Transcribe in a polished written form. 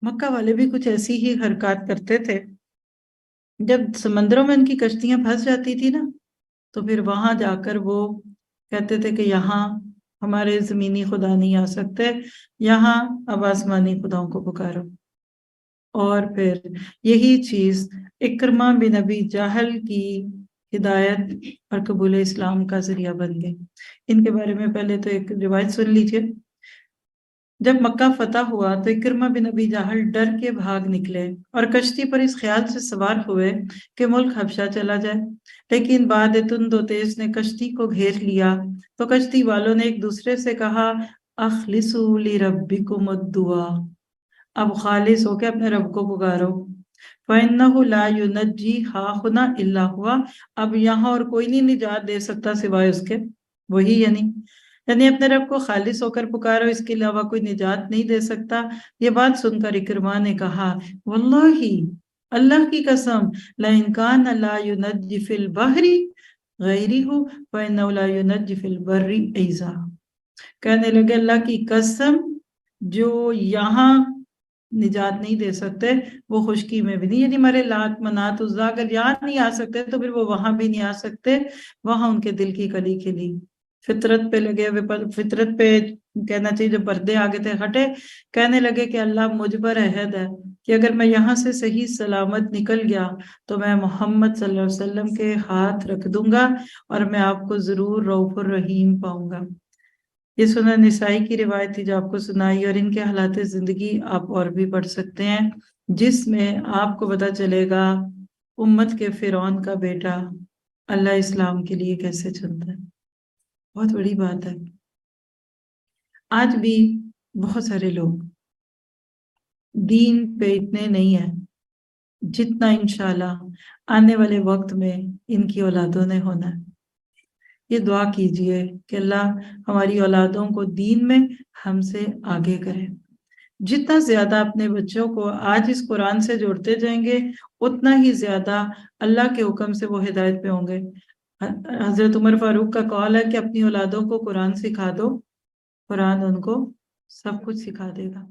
مکہ والے بھی کچھ ایسی ہی حرکات کرتے تھے۔ جب سمندروں میں ان کی کشتیاں پھنس جاتی تھی نا، تو پھر وہاں جا کر وہ کہتے تھے کہ یہاں ہمارے زمینی خدا نہیں آ سکتے، یہاں اب آسمانی خداؤں کو پکارو۔ اور پھر یہی چیز اکرمہ بن ابی جہل کی ہدایت اور قبول اسلام کا ذریعہ بن گئی۔ ان کے بارے میں پہلے تو ایک روایت سن لیجیے۔ جب مکہ فتح ہوا تو اکرمہ بن ابی جہل ڈر کے بھاگ نکلے اور کشتی پر اس خیال سے سوار ہوئے کہ ملک حبشہ چلا جائے، لیکن بعد تند و تیز نے کشتی کو گھیر لیا تو کشتی والوں نے ایک دوسرے سے کہا اخلصوا لربکم الدعا، اب خالص ہو کے اپنے رب کو پکارو، فَإِنَّهُ لَا يُنَجِّي هَاهُنَا إِلَّا هُوَ، اب یہاں اور کوئی نہیں نجات دے سکتا سوائے اس کے، وہی یعنی اپنے رب کو خالص ہو کر پکارو، اس کے علاوہ کوئی نجات نہیں دے سکتا۔ یہ بات سن کر اکرمہ نے کہا واللہ، اللہ کی قسم، لَإِن كَانَ لَا يُنَجِّي فِي الْبَحْرِ غَيْرِهُ فَإِنَّهُ لَا يُنَجِّي فِي الْبَرِّ أَيْضًا، کہنے لگے اللہ کی قسم، جو یہاں نجات نہیں دے سکتے وہ خشکی میں بھی نہیں، یعنی ہمارے لات منات عزا اگر یہاں نہیں آ سکتے تو پھر وہ وہاں بھی نہیں آ سکتے۔ وہاں ان کے دل کی کلی کھلی، فطرت پہ لگے ہوئے، فطرت پہ کہنا چاہیے جو پردے آگے تھے ہٹے، کہنے لگے کہ اللہ مجھ پر عہد ہے کہ اگر میں یہاں سے صحیح سلامت نکل گیا تو میں محمد صلی اللہ علیہ وسلم کے ہاتھ رکھ دوں گا اور میں آپ کو ضرور رؤوف الرحیم پاؤں گا۔ یہ سنن نسائی کی روایت تھی جو آپ کو سنائی، اور ان کے حالات زندگی آپ اور بھی پڑھ سکتے ہیں، جس میں آپ کو پتہ چلے گا امت کے فرعون کا بیٹا اللہ اسلام کے لیے کیسے چلتا ہے۔ بہت بڑی بات ہے۔ آج بھی بہت سارے لوگ دین پہ اتنے نہیں ہیں جتنا انشاءاللہ آنے والے وقت میں ان کی اولادوں نے ہونا ہے۔ یہ دعا کیجئے کہ اللہ ہماری اولادوں کو دین میں ہم سے آگے کرے۔ جتنا زیادہ اپنے بچوں کو آج اس قرآن سے جوڑتے جائیں گے اتنا ہی زیادہ اللہ کے حکم سے وہ ہدایت پہ ہوں گے۔ حضرت عمر فاروق کا قول ہے کہ اپنی اولادوں کو قرآن سکھا دو، قرآن ان کو سب کچھ سکھا دے گا۔